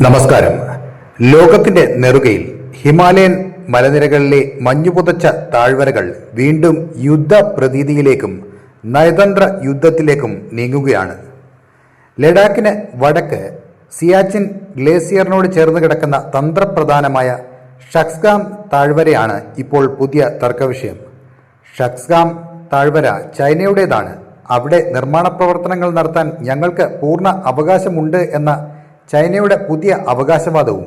നമസ്കാരം. ലോകത്തിന്റെ നെറുകയിൽ ഹിമാലയൻ മലനിരകളിലെ മഞ്ഞുപുതച്ച താഴ്വരകൾ വീണ്ടും യുദ്ധപ്രതീതിയിലേക്കും നയതന്ത്ര യുദ്ധത്തിലേക്കും നീങ്ങുകയാണ്. ലഡാക്കിന് വടക്ക് സിയാച്ചിൻ ഗ്ലേസിയറിനോട് ചേർന്ന് കിടക്കുന്ന തന്ത്രപ്രധാനമായ ഷക്സ്ഗാം താഴ്വരയാണ് ഇപ്പോൾ പുതിയ തർക്കവിഷയം. ഷക്സ്ഗാം താഴ്വര ചൈനയുടേതാണ്. അവിടെ നിർമ്മാണ പ്രവർത്തനങ്ങൾ നടത്താൻ ഞങ്ങൾക്ക് പൂർണ്ണ അവകാശമുണ്ട് എന്ന ചൈനയുടെ പുതിയ അവകാശവാദവും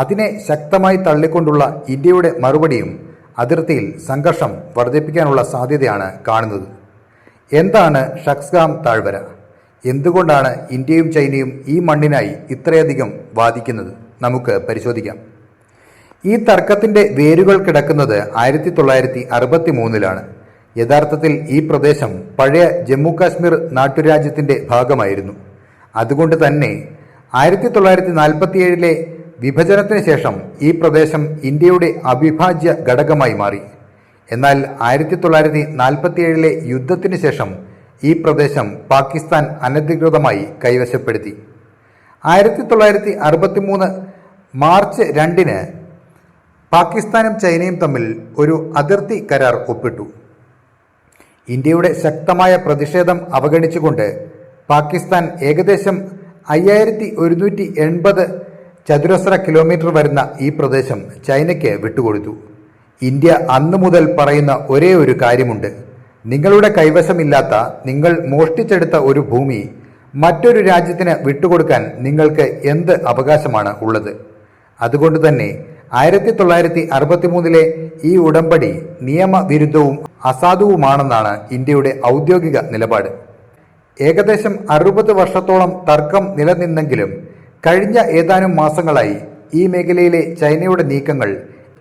അതിനെ ശക്തമായി തള്ളിക്കൊണ്ടുള്ള ഇന്ത്യയുടെ മറുപടിയും അതിർത്തിയിൽ സംഘർഷം വർദ്ധിപ്പിക്കാനുള്ള സാധ്യതയാണ് കാണുന്നത്. എന്താണ് ഷക്സ്ഗാം താഴ്വര? എന്തുകൊണ്ടാണ് ഇന്ത്യയും ചൈനയും ഈ മണ്ണിനായി ഇത്രയധികം വാദിക്കുന്നത്? നമുക്ക് പരിശോധിക്കാം. ഈ തർക്കത്തിന്റെ വേരുകൾ കിടക്കുന്നത് 1963-ലാണ്. യഥാർത്ഥത്തിൽ ഈ പ്രദേശം പഴയ ജമ്മു കാശ്മീർ നാട്ടുരാജ്യത്തിന്റെ ഭാഗമായിരുന്നു. അതുകൊണ്ട് തന്നെ 1947-ലെ വിഭജനത്തിന് ശേഷം ഈ പ്രദേശം ഇന്ത്യയുടെ അവിഭാജ്യ ഘടകമായി മാറി. എന്നാൽ 1947-ലെ യുദ്ധത്തിന് ശേഷം ഈ പ്രദേശം പാകിസ്ഥാൻ അനധികൃതമായി കൈവശപ്പെടുത്തി. 1963 മാർച്ച് 2-ന് പാകിസ്ഥാനും ചൈനയും തമ്മിൽ ഒരു അതിർത്തി കരാർ ഒപ്പിട്ടു. ഇന്ത്യയുടെ ശക്തമായ പ്രതിഷേധം അവഗണിച്ചുകൊണ്ട് പാകിസ്ഥാൻ ഏകദേശം 5180 ചതുരശ്ര കിലോമീറ്റർ വരുന്ന ഈ പ്രദേശം ചൈനയ്ക്ക് വിട്ടുകൊടുത്തു. ഇന്ത്യ അന്നു മുതൽ പറയുന്ന ഒരേ ഒരു കാര്യമുണ്ട്: നിങ്ങളുടെ കൈവശമില്ലാത്ത, നിങ്ങൾ മോഷ്ടിച്ചെടുത്ത ഒരു ഭൂമി മറ്റൊരു രാജ്യത്തിന് വിട്ടുകൊടുക്കാൻ നിങ്ങൾക്ക് എന്ത് അവകാശമാണ് ഉള്ളത്? അതുകൊണ്ട് തന്നെ 1963-ലെ ഈ ഉടമ്പടി നിയമവിരുദ്ധവും അസാധുവുമാണെന്നാണ് ഇന്ത്യയുടെ ഔദ്യോഗിക നിലപാട്. ഏകദേശം 60 വർഷത്തോളം തർക്കം നിലനിന്നെങ്കിലും കഴിഞ്ഞ ഏതാനും മാസങ്ങളായി ഈ മേഖലയിലെ ചൈനയുടെ നീക്കങ്ങൾ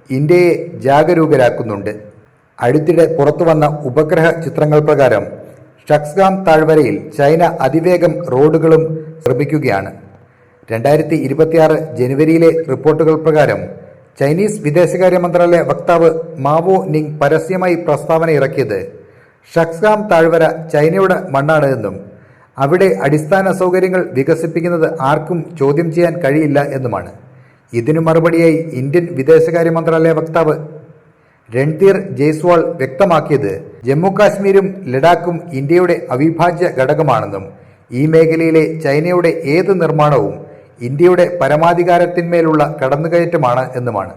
ഇന്ത്യയെ ജാഗരൂകരാക്കുന്നുണ്ട്. അടുത്തിടെ പുറത്തുവന്ന ഉപഗ്രഹ ചിത്രങ്ങൾ പ്രകാരം ഷക്സ്ഗാം താഴ്വരയിൽ ചൈന അതിവേഗം റോഡുകളും നിർമ്മിക്കുകയാണ്. 2026 ജനുവരിയിലെ റിപ്പോർട്ടുകൾ പ്രകാരം ചൈനീസ് വിദേശകാര്യ മന്ത്രാലയ വക്താവ് മാവോ നിങ് പരസ്യമായി പ്രസ്താവന ഇറക്കിയത് ഷക്സ്ഗാം താഴ്വര ചൈനയുടെ മണ്ണാണ് എന്നും അവിടെ അടിസ്ഥാന സൗകര്യങ്ങൾ വികസിപ്പിക്കുന്നത് ആർക്കും ചോദ്യം ചെയ്യാൻ കഴിയില്ല എന്നുമാണ്. ഇതിനു മറുപടിയായി ഇന്ത്യൻ വിദേശകാര്യ മന്ത്രാലയ വക്താവ് രൺധീർ ജയ്സ്വാൾ വ്യക്തമാക്കിയത് ജമ്മു കാശ്മീരും ലഡാക്കും ഇന്ത്യയുടെ അവിഭാജ്യ ഘടകമാണെന്നും ഈ മേഖലയിലെ ചൈനയുടെ ഏത് നിർമ്മാണവും ഇന്ത്യയുടെ പരമാധികാരത്തിന്മേലുള്ള കടന്നുകയറ്റമാണ് എന്നുമാണ്.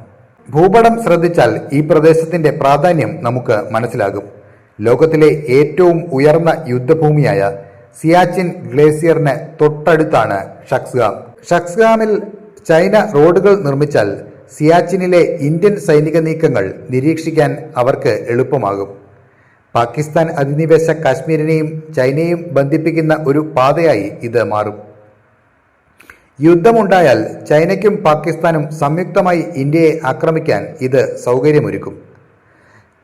ഭൂപടം ശ്രദ്ധിച്ചാൽ ഈ പ്രദേശത്തിന്റെ പ്രാധാന്യം നമുക്ക് മനസ്സിലാകും. ലോകത്തിലെ ഏറ്റവും ഉയർന്ന യുദ്ധഭൂമിയായ സിയാച്ചിൻ ഗ്ലേസിയറിന് തൊട്ടടുത്താണ് ഷക്സ്ഗാം. ഷക്സ്ഗാമിൽ ചൈന റോഡുകൾ നിർമ്മിച്ചാൽ സിയാച്ചിനിലെ ഇന്ത്യൻ സൈനിക നീക്കങ്ങൾ നിരീക്ഷിക്കാൻ അവർക്ക് എളുപ്പമാകും. പാകിസ്ഥാൻ അധിനിവേശ കാശ്മീരിനെയും ചൈനയെയും ബന്ധിപ്പിക്കുന്ന ഒരു പാതയായി ഇത് മാറും. യുദ്ധമുണ്ടായാൽ ചൈനയ്ക്കും പാകിസ്ഥാനും സംയുക്തമായി ഇന്ത്യയെ ആക്രമിക്കാൻ ഇത് സൗകര്യമൊരുക്കും.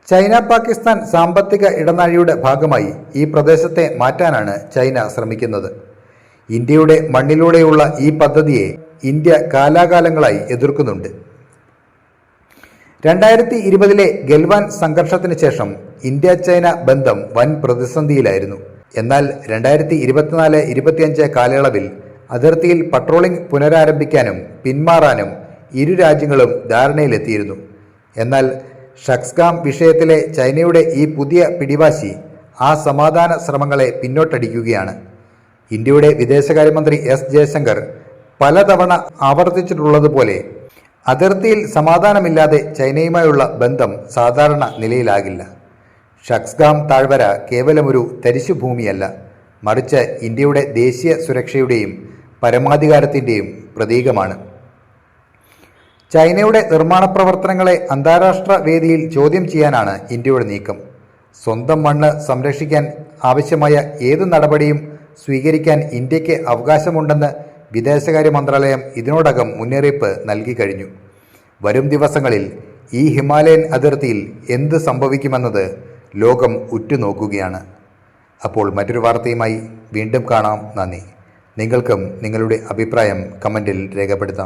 ചൈന പാകിസ്ഥാൻ സാമ്പത്തിക ഇടനാഴിയുടെ ഭാഗമായി ഈ പ്രദേശത്തെ മാറ്റാനാണ് ചൈന ശ്രമിക്കുന്നത്. ഇന്ത്യയുടെ മണ്ണിലൂടെയുള്ള ഈ പദ്ധതിയെ ഇന്ത്യ കാലാകാലങ്ങളായി എതിർക്കുന്നുണ്ട്. 2020-ലെ ഗൽവാൻ സംഘർഷത്തിന് ശേഷം ഇന്ത്യ ചൈന ബന്ധം വൻ പ്രതിസന്ധിയിലായിരുന്നു. എന്നാൽ 2024-25 കാലയളവിൽ അതിർത്തിയിൽ പട്രോളിംഗ് പുനരാരംഭിക്കാനും പിന്മാറാനും ഇരു രാജ്യങ്ങളും ധാരണയിലെത്തിയിരുന്നു. എന്നാൽ ഷക്സ്ഗാം വിഷയത്തിലെ ചൈനയുടെ ഈ പുതിയ പിടിവാശി ആ സമാധാന ശ്രമങ്ങളെ പിന്നോട്ടടിക്കുകയാണ്. ഇന്ത്യയുടെ വിദേശകാര്യമന്ത്രി എസ് ജയശങ്കർ പലതവണ ആവർത്തിച്ചിട്ടുള്ളതുപോലെ അതിർത്തിയിൽ സമാധാനമില്ലാതെ ചൈനയുമായുള്ള ബന്ധം സാധാരണ നിലയിലാകില്ല. ഷക്സ്ഗാം താഴ്വര കേവലമൊരു തരിശുഭൂമിയല്ല, മറിച്ച് ഇന്ത്യയുടെ ദേശീയ സുരക്ഷയുടെയും പരമാധികാരത്തിൻ്റെയും പ്രതീകമാണ്. ചൈനയുടെ നിർമ്മാണ പ്രവർത്തനങ്ങളെ അന്താരാഷ്ട്ര വേദിയിൽ ചോദ്യം ചെയ്യാനാണ് ഇന്ത്യയുടെ നീക്കം. സ്വന്തം മണ്ണ് സംരക്ഷിക്കാൻ ആവശ്യമായ ഏത് നടപടിയും സ്വീകരിക്കാൻ ഇന്ത്യക്ക് അവകാശമുണ്ടെന്ന് വിദേശകാര്യ മന്ത്രാലയം ഇതിനോടകം മുന്നറിയിപ്പ് നൽകി കഴിഞ്ഞു. വരും ദിവസങ്ങളിൽ ഈ ഹിമാലയൻ അതിർത്തിയിൽ എന്ത് സംഭവിക്കുമെന്നത് ലോകം ഉറ്റുനോക്കുകയാണ്. അപ്പോൾ മറ്റൊരു വാർത്തയുമായി വീണ്ടും കാണാം. നന്ദി. നിങ്ങൾക്കും നിങ്ങളുടെ അഭിപ്രായം കമൻറ്റിൽ രേഖപ്പെടുത്താം.